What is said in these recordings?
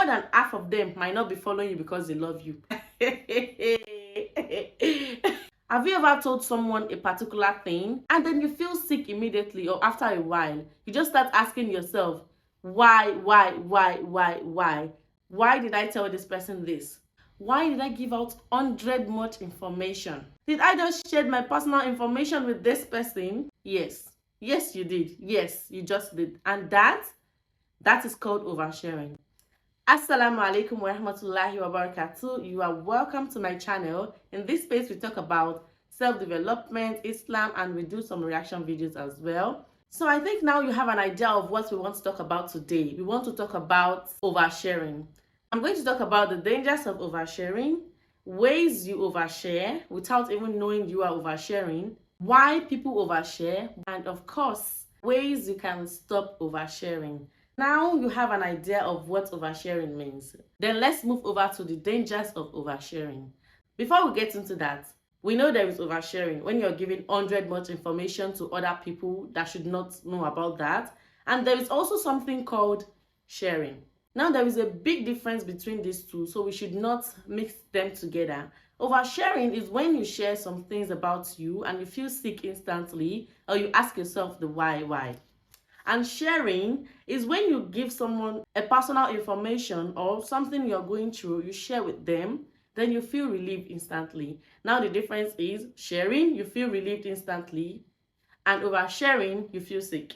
than half of them might not be following you because they love you. Have you ever told someone a particular thing and then you feel sick immediately, or after a while you just start asking yourself, why did I tell this person this? Why did I give out 100 much information? Did I just share my personal information with this person? Yes you did. Yes, you just did. And that is called oversharing. Assalamu alaikum wa rahmatullahi wa barakatuh. You are welcome to my channel. In this space we talk about self-development, Islam, and we do some reaction videos as well. So I think now you have an idea of what we want to talk about today. We want to talk about oversharing. I'm going to talk about the dangers of oversharing, ways you overshare without even knowing you are oversharing, why people overshare, and of course, ways you can stop oversharing. Now you have an idea of what oversharing means. Then let's move over to the dangers of oversharing. Before we get into that, we know there is oversharing when you're giving 100 much information to other people that should not know about that. And there is also something called sharing. Now there is a big difference between these two, so we should not mix them together. Oversharing is when you share some things about you and you feel sick instantly, or you ask yourself the why. And sharing is when you give someone a personal information or something you're going through, you share with them, then you feel relieved instantly. Now the difference is sharing, you feel relieved instantly, and oversharing, you feel sick.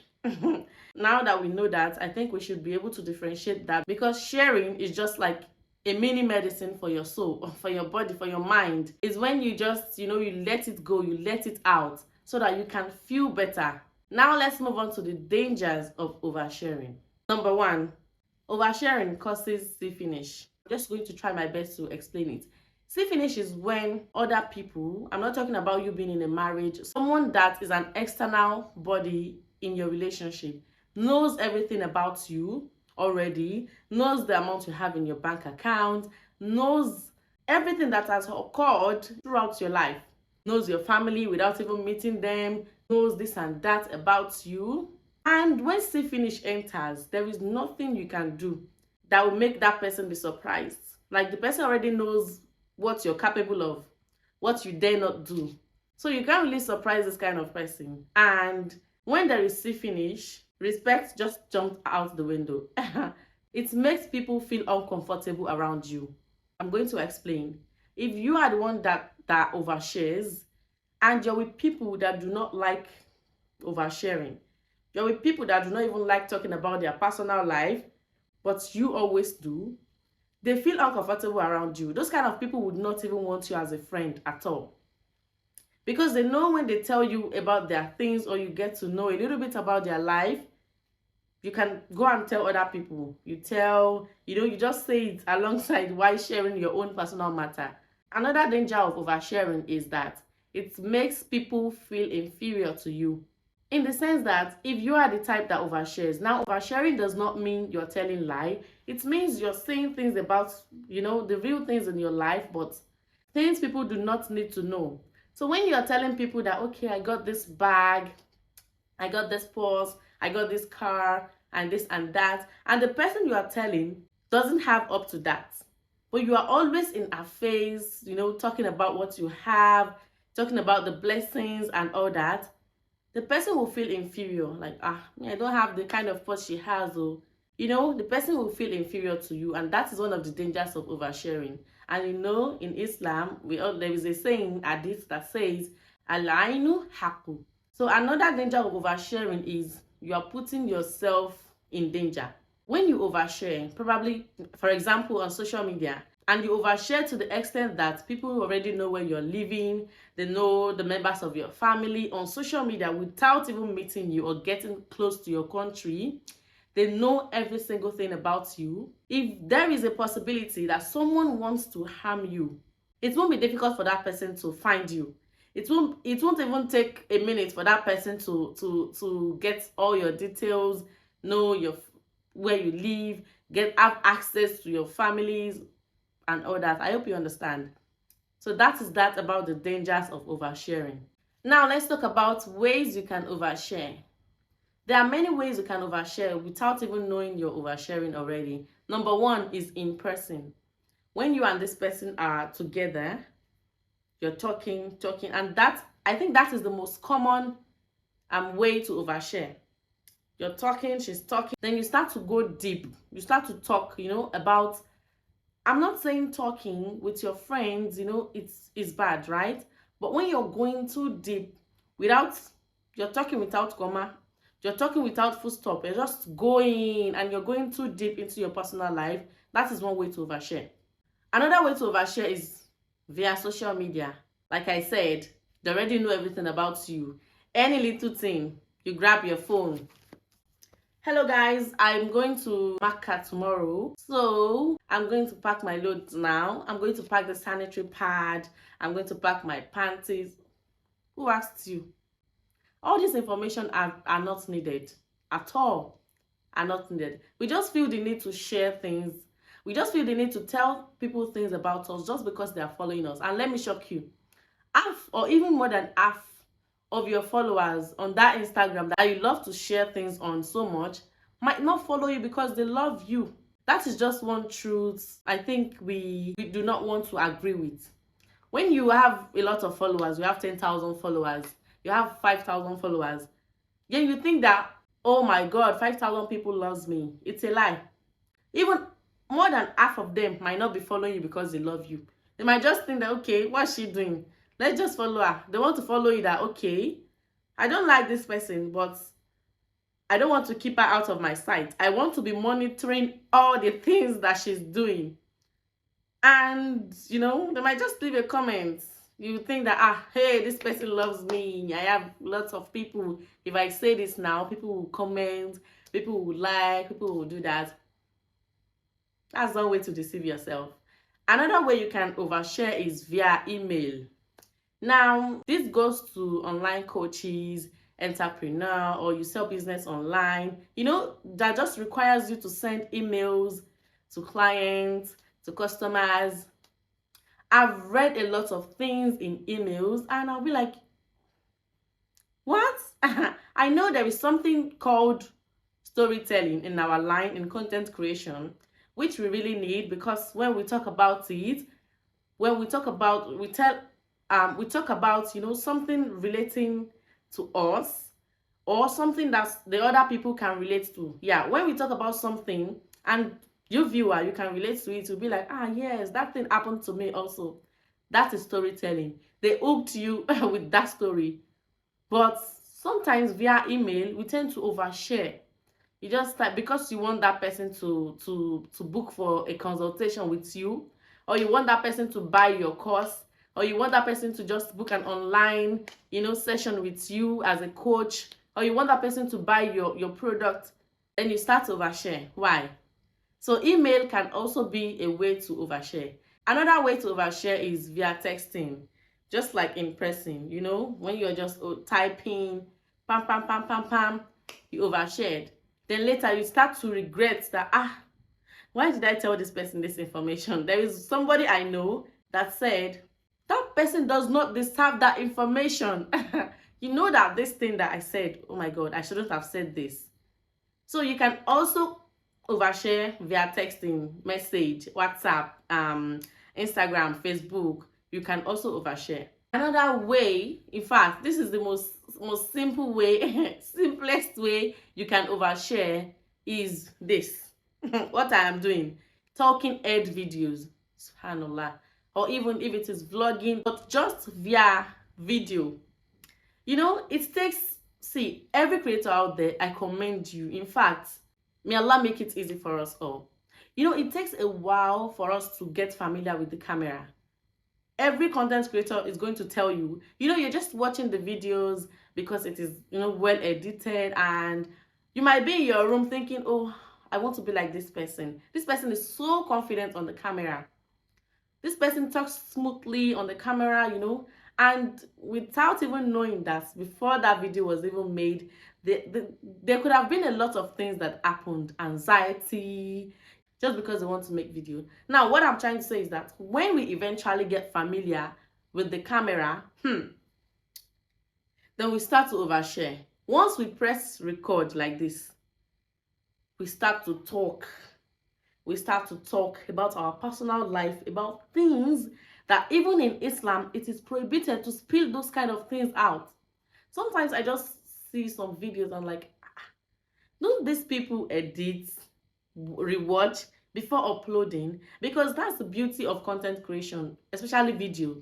Now that we know that, I think we should be able to differentiate that, because sharing is just like a mini medicine for your soul, for your body, for your mind. It's when you just, you let it go, you let it out so that you can feel better. Now let's move on to the dangers of oversharing. Number 1, oversharing causes see finish. I'm just going to try my best to explain it. See finish is when other people, I'm not talking about you being in a marriage, someone that is an external body in your relationship, knows everything about you already, knows the amount you have in your bank account, knows everything that has occurred throughout your life, knows your family without even meeting them, knows this and that about you. And when see finish enters, there is nothing you can do that will make that person be surprised. Like, the person already knows what you're capable of, what you dare not do. So you can't really surprise this kind of person. And when there is see finish, respect just jumped out the window. It makes people feel uncomfortable around you. I'm going to explain. If you are the one that overshares, and you're with people that do not like oversharing, you're with people that do not even like talking about their personal life, but you always do, they feel uncomfortable around you. Those kind of people would not even want you as a friend at all. Because they know when they tell you about their things, or you get to know a little bit about their life, you can go and tell other people. You just say it alongside while sharing your own personal matter. Another danger of oversharing is that it makes people feel inferior to you. In the sense that if you are the type that overshares, now oversharing does not mean you're telling lie. It means you're saying things about, the real things in your life, but things people do not need to know. So when you're telling people that, okay, I got this bag, I got this purse, I got this car, and this and that, and the person you are telling doesn't have up to that, but you are always in a phase, talking about what you have, talking about the blessings and all that, the person will feel inferior. Like, I don't have the kind of purse she has, or the person will feel inferior to you. And that is one of the dangers of oversharing. And in Islam, there is a saying, hadith, that says, al-ainu haqqu. So another danger of oversharing is you are putting yourself in danger. When you overshare, probably, for example, on social media, and you overshare to the extent that people already know where you're living, they know the members of your family on social media without even meeting you or getting close to your country, they know every single thing about you. If there is a possibility that someone wants to harm you, it won't be difficult for that person to find you. It won't even take a minute for that person to get all your details, know where you live, have access to your families and all that. I hope you understand. So that is that about the dangers of oversharing. Now let's talk about ways you can overshare. There are many ways you can overshare without even knowing you're oversharing already. Number one is in person. When you and this person are together, you're talking, and I think that is the most common way to overshare. You're talking, she's talking, then you start to go deep. You start to talk, about, I'm not saying talking with your friends, it's bad, right? But when you're going too deep without, you're talking without comma, you're talking without full stop, you're just going and you're going too deep into your personal life, that is one way to overshare. Another way to overshare is via social media. Like I said, they already know everything about you. Any little thing, you grab your phone. Hello guys, I'm going to Macca tomorrow. So I'm going to pack my loads now. I'm going to pack the sanitary pad. I'm going to pack my panties. Who asked you? All this information are not needed at all. Are not needed. We just feel the need to share things. We just feel the need to tell people things about us just because they are following us. And let me shock you. Half or even more than half of your followers on that Instagram that you love to share things on so much might not follow you because they love you. That is just one truth I think we do not want to agree with. When you have a lot of followers, you have 10,000 followers, you have 5,000 followers, then you think that, oh my God, 5,000 people loves me. It's a lie. Even more than half of them might not be following you because they love you. They might just think that, okay, what's she doing? Let's just follow her. They want to follow you that, okay, I don't like this person, but I don't want to keep her out of my sight. I want to be monitoring all the things that she's doing. And, they might just leave a comment. You think that, hey, this person loves me. I have lots of people. If I say this now, people will comment, people will like, people will do that. That's one way to deceive yourself. Another way you can overshare is via email. Now, this goes to online coaches, entrepreneur, or you sell business online. That just requires you to send emails to clients, to customers. I've read a lot of things in emails and I'll be like, what? I know there is something called storytelling in our line in content creation, which we really need, because when we talk about it, we talk about something relating to us or something that the other people can relate to. Yeah, when we talk about something and you viewer, you can relate to it, you'll be like, yes, that thing happened to me also. That is storytelling. They hooked you with that story. But sometimes via email, we tend to overshare. You just type because you want that person to book for a consultation with you, or you want that person to buy your course, or you want that person to just book an online, session with you as a coach, or you want that person to buy your product, then you start to overshare. Why? So email can also be a way to overshare. Another way to overshare is via texting, just like in person, when you're just typing, pam, pam, pam, pam, pam, you overshared. Then later you start to regret that, why did I tell this person this information? There is somebody I know that said, that person does not deserve that information. You know that this thing that I said, oh my God, I shouldn't have said this. So you can also overshare via texting, message, WhatsApp, Instagram, Facebook. You can also overshare. Another way, in fact, this is the most simple way, simplest way you can overshare is this. What I am doing, talking head videos, subhanallah, or even if it is vlogging, but just via video. It takes, see, every creator out there, I commend you. In fact, may Allah make it easy for us all. It takes a while for us to get familiar with the camera. Every content creator is going to tell you, you're just watching the videos because it is, well edited, and you might be in your room thinking, oh, I want to be like this person. This person is so confident on the camera. This person talks smoothly on the camera, and without even knowing that before that video was even made, there could have been a lot of things that happened, anxiety, just because they want to make video. Now, what I'm trying to say is that when we eventually get familiar with the camera, then we start to overshare. Once we press record like this, we start to talk. We start to talk about our personal life, about things that even in Islam, it is prohibited to spill those kind of things out. Sometimes I just see some videos and like, don't these people edit, rewatch before uploading? Because that's the beauty of content creation, especially video.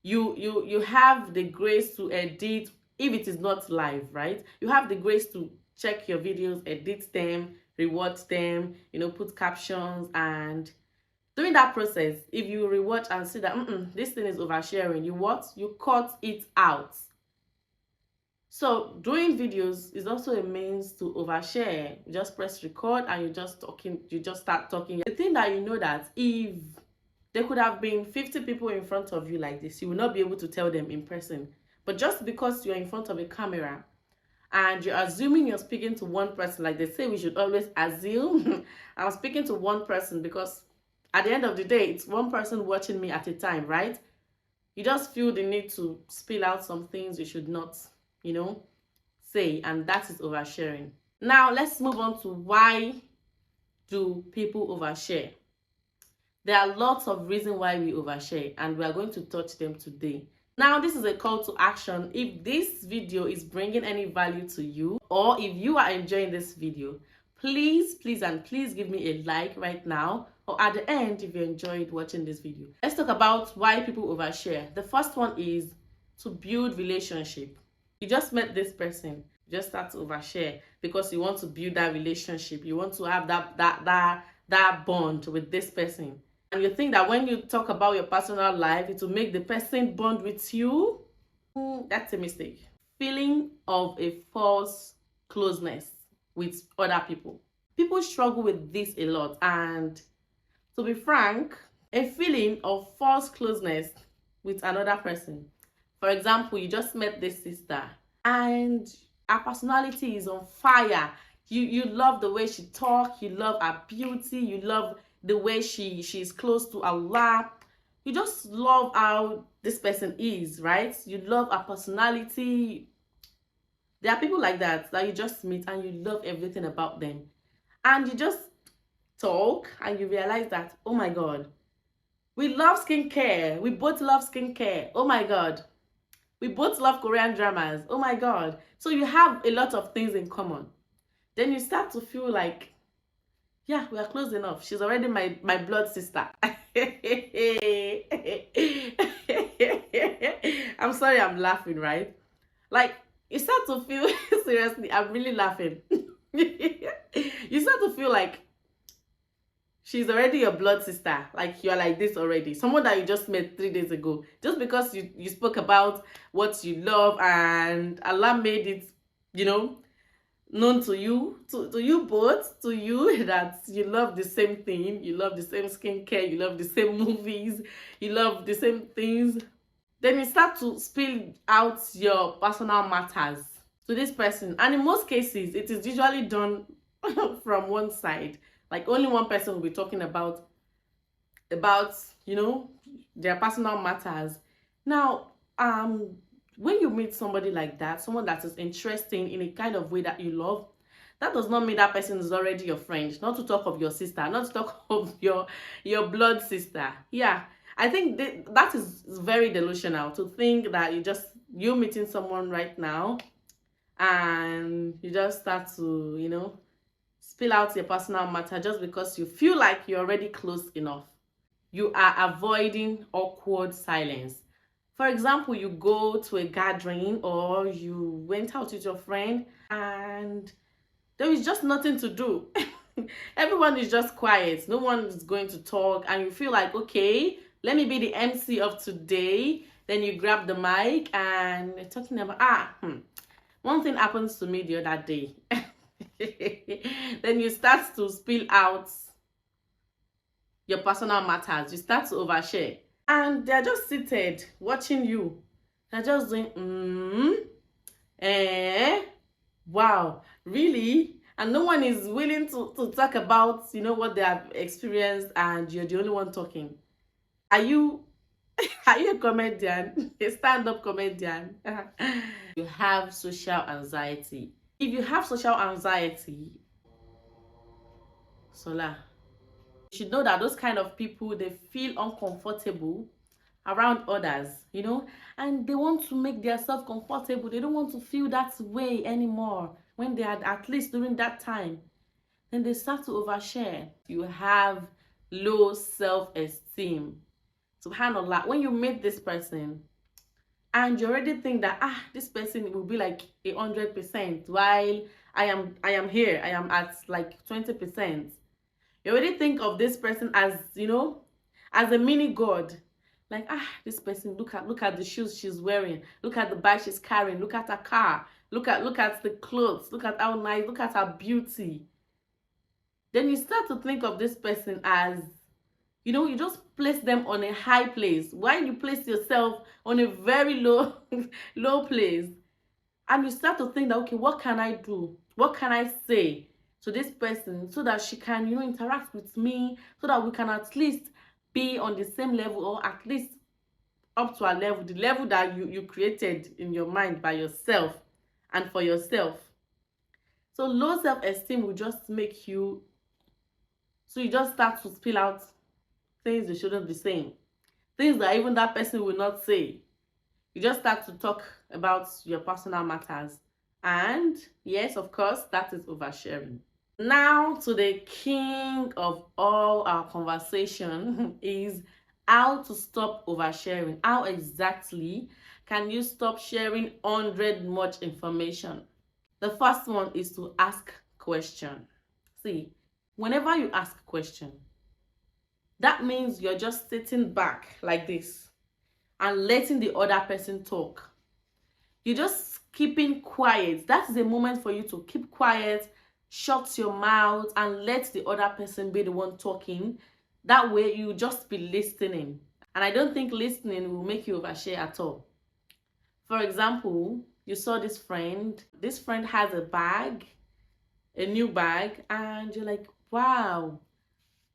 You have the grace to edit if it is not live, right? You have the grace to check your videos, edit them, rewatch them, put captions. And during that process, if you rewatch and see that this thing is oversharing, you cut it out. So doing videos is also a means to overshare. You just press record and you just start talking. The thing that that if there could have been 50 people in front of you like this, you will not be able to tell them in person. But just because you're in front of a camera and you're assuming you're speaking to one person, like they say we should always assume, I'm speaking to one person because at the end of the day, it's one person watching me at a time, right? You just feel the need to spill out some things you should not, say, and that is oversharing. Now, let's move on to why do people overshare? There are lots of reasons why we overshare, and we are going to touch them today. Now, this is a call to action. If this video is bringing any value to you, or if you are enjoying this video, please give me a like right now, or at the end if you enjoyed watching this video. Let's talk about why people overshare. The first one is to build relationship. You just met this person, you just start to overshare because you want to build that relationship. You want to have that bond with this person. And you think that when you talk about your personal life, it will make the person bond with you. That's a mistake. Feeling of a false closeness with other people. People struggle with this a lot. And to be frank, a feeling of false closeness with another person. For example, you just met this sister and her personality is on fire. You love the way she talks, you love her beauty, you love the way she's close to Allah. You just love how this person is, right? You love her personality. There are people like that you just meet and you love everything about them. And you just talk and you realize that, oh my God, we love skincare. We both love skincare. Oh my God. We both love Korean dramas. Oh my God. So you have a lot of things in common. Then you start to feel like, yeah, we are close enough. She's already my blood sister. I'm sorry I'm laughing, right? Like, you start to feel, seriously, I'm really laughing. You start to feel like she's already your blood sister. Like, you're like this already. Someone that you just met 3 days ago. Just because you spoke about what you love and Allah made it, known to you, to you both, to you, that you love the same thing. You love the same skincare. You love the same movies. You love the same things. Then you start to spill out your personal matters to this person. And in most cases, it is usually done from one side. Like, only one person will be talking about their personal matters. Now, when you meet somebody like that, someone that is interesting in a kind of way that you love, that does not mean that person is already your friend. Not to talk of your sister, not to talk of your blood sister. Yeah, I think that is very delusional to think that you meeting someone right now and you just start to, spill out your personal matter just because you feel like you're already close enough. You are avoiding awkward silence. For example, you go to a gathering or you went out with your friend and there is just nothing to do. Everyone is just quiet. No one is going to talk and you feel like, okay, let me be the MC of today. Then you grab the mic and you're talking about, one thing happens to me the other day. Then you start to spill out your personal matters. You start to overshare. And they're just seated watching you. They're just doing, wow, really? And no one is willing to talk about, what they have experienced and you're the only one talking. Are you Are you a comedian? A stand-up comedian? You have social anxiety. If you have social anxiety, Sola, you should know that those kind of people, they feel uncomfortable around others, and they want to make themselves comfortable. They don't want to feel that way anymore when they are, at least during that time. Then they start to overshare. You have low self-esteem. Subhanallah, when you meet this person and you already think that this person will be like 100%, while I am here, I am at like 20%. You already think of this person as, as a mini god. Like, this person, look at the shoes she's wearing, look at the bag she's carrying, look at her car, look at the clothes, look at how nice, look at her beauty. Then you start to think of this person as, you just place them on a high place while you place yourself on a very low low place. And you start to think that, okay, what can I do? What can I say to this person so that she can, interact with me, so that we can at least be on the same level, or at least up to a level, the level that you created in your mind by yourself and for yourself. So low self-esteem will just make you, so you just start to spill out things you shouldn't be saying, things that even that person will not say. You just start to talk about your personal matters. And yes, of course, that is oversharing. Now to the king of all our conversation is how to stop oversharing. How exactly can you stop sharing 100 much information? The first one is to ask question. See, whenever you ask a question, that means you're just sitting back like this and letting the other person talk. You're just keeping quiet. That's the moment for you to keep quiet, shut your mouth, and let the other person be the one talking. That way you just be listening. And I don't think listening will make you overshare at all. For example, you saw this friend. This friend has a bag, a new bag, and you're like, wow,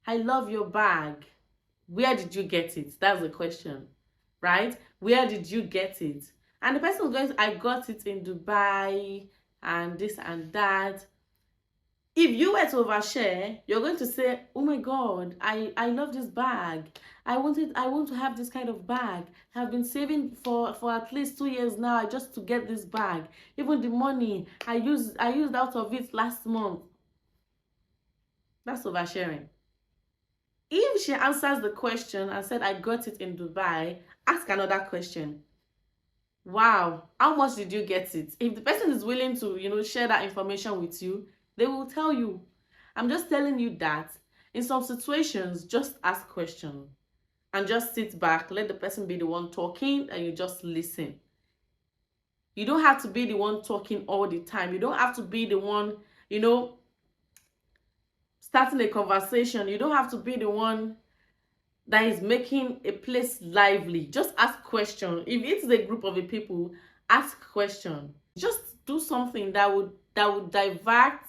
I love your bag. Where did you get it? That's the question, right? Where did you get it? And the person is going to, I got it in Dubai and this and that. If you were to overshare, you're going to say, oh my God, I love this bag. I want to have this kind of bag. I've been saving for at least 2 years now just to get this bag. Even the money I used out of it last month. That's oversharing. If she answers the question and said, I got it in Dubai, ask another question. Wow, how much did you get it? If the person is willing to, share that information with you, they will tell you. I'm just telling you that in some situations, just ask questions and just sit back, let the person be the one talking, and you just listen. You don't have to be the one talking all the time. You don't have to be the one, starting a conversation. You don't have to be the one that is making a place lively. Just ask question. If it's a group of people, ask question. Just do something that would divert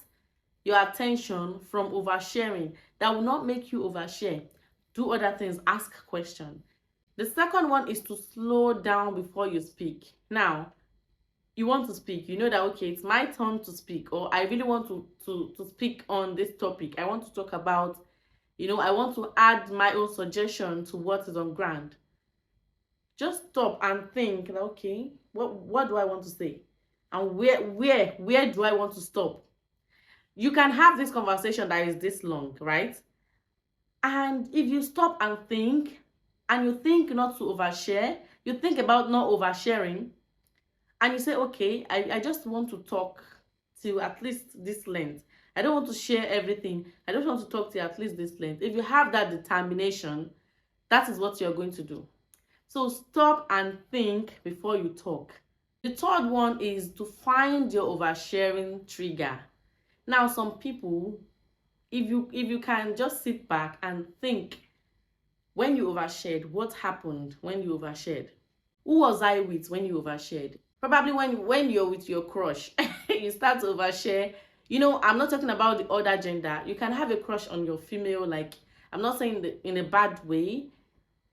your attention from oversharing, that will not make you overshare. Do other things. Ask question. The second one is to slow down before you speak. Now, you want to speak, you know that, okay, it's my turn to speak, or I really want to speak on this topic. I want to talk about, I want to add my own suggestion to what is on ground. Just stop and think, okay, what do I want to say? And where do I want to stop? You can have this conversation that is this long, right? And if you stop and you think not to overshare, you think about not oversharing, and you say, okay, I just want to talk to at least this length. I don't want to share everything. I just want to talk to at least this length. If you have that determination, that is what you're going to do. So stop and think before you talk. The third one is to find your oversharing trigger. Now, some people, if you can just sit back and think, when you overshared, what happened when you overshared? Who was I with when you overshared? Probably when you're with your crush, you start to overshare. I'm not talking about the other gender. You can have a crush on your female, like, I'm not saying in a bad way,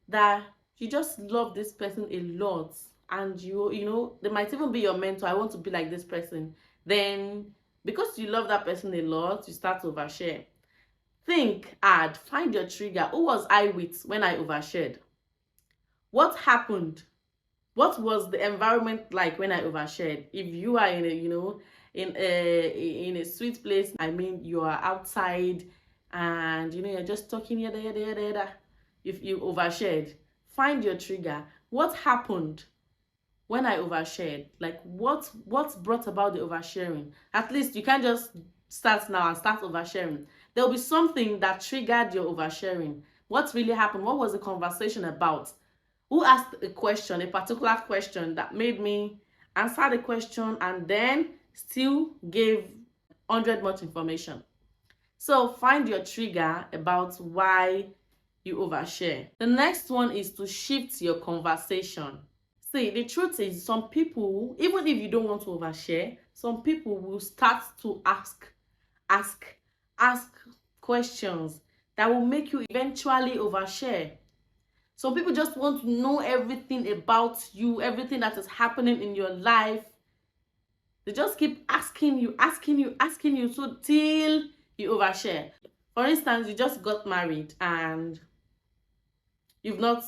that you just love this person a lot, and you know they might even be your mentor. I want to be like this person. Then because you love that person a lot, you start to overshare. Think hard, find your trigger. Who was I with when I overshared? What happened? What was the environment like when I overshared? If you are in a, you know, in a sweet place, I mean you are outside and you know you're just talking yada yada yada yada. If you overshared, find your trigger. What happened when I overshared? Like what brought about the oversharing? At least you can't just start now and start oversharing. There'll be something that triggered your oversharing. What really happened? What was the conversation about? Who asked a question, a particular question that made me answer the question and then still gave 100 much information? So find your trigger about why you overshare. The next one is to shift your conversation. See, the truth is some people, even if you don't want to overshare, some people will start to ask ask questions that will make you eventually overshare. Some people just want to know everything about you, everything that is happening in your life. They just keep asking you, so till you overshare. For instance, you just got married and you've not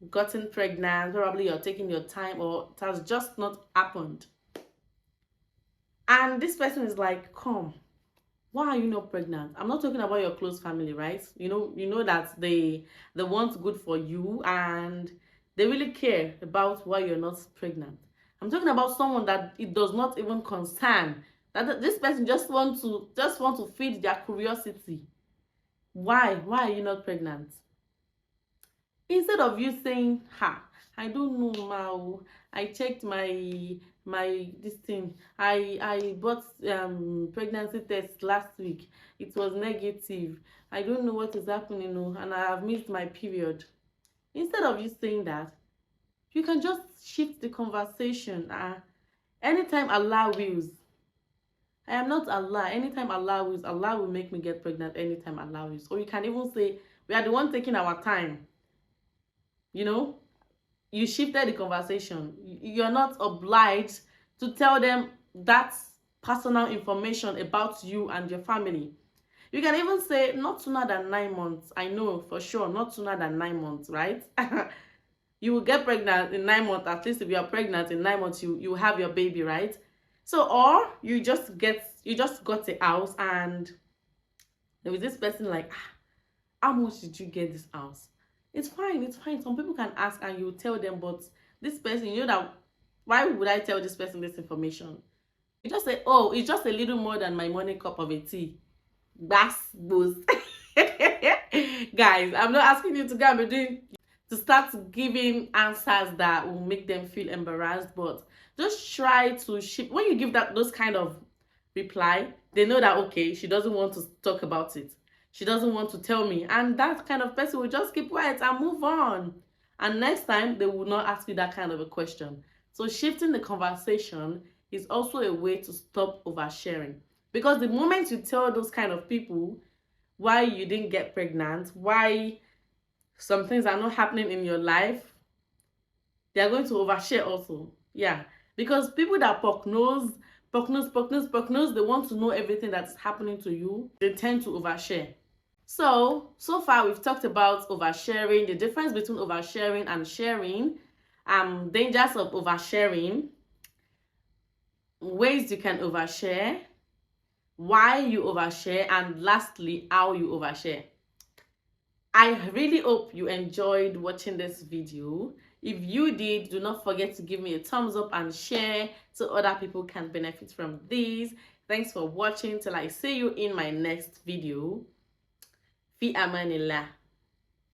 gotten pregnant. Probably you're taking your time or it has just not happened. And this person is like, come, why are you not pregnant? I'm not talking about your close family, right? You know that they want good for you and they really care about why you're not pregnant. I'm talking about someone that it does not even concern. That this person just want to feed their curiosity. Why are you not pregnant? Instead of you saying, ha, I don't know, ma, I checked my this thing, I bought pregnancy test last week, it was negative, I don't know what is happening, and I have missed my period. Instead of you saying that, you can just shift the conversation. Anytime Allah wills, I am not Allah. Anytime Allah wills, Allah will make me get pregnant. Anytime Allah wills. Or you can even say, we are the one taking our time. You know, you shifted the conversation. You're not obliged to tell them that personal information about you and your family. You can even say not sooner than 9 months. I know for sure, not sooner than 9 months, right? You will get pregnant in 9 months. At least if you are pregnant in 9 months, you have your baby, right? So, or you just got a house and there was this person like, how much did you get this house? It's fine. Some people can ask and you tell them, but this person, you know that, why would I tell this person this information? You just say, oh, it's just a little more than my morning cup of a tea. That's boost. Guys, I'm not asking you to go and be to start giving answers that will make them feel embarrassed, but just try to shift. When you give those kind of reply, they know that, okay, she doesn't want to talk about it. She doesn't want to tell me. And that kind of person will just keep quiet and move on. And next time, they will not ask you that kind of a question. So shifting the conversation is also a way to stop oversharing. Because the moment you tell those kind of people why you didn't get pregnant, why some things are not happening in your life, they are going to overshare also. Yeah. Because people that poke nose, they want to know everything that's happening to you. They tend to overshare. So far we've talked about oversharing, the difference between oversharing and sharing, dangers of oversharing, ways you can overshare, why you overshare, and lastly, how you overshare. I really hope you enjoyed watching this video. If you did, do not forget to give me a thumbs up and share so other people can benefit from this. Thanks for watching. Till I see you in my next video. Fi amanillah.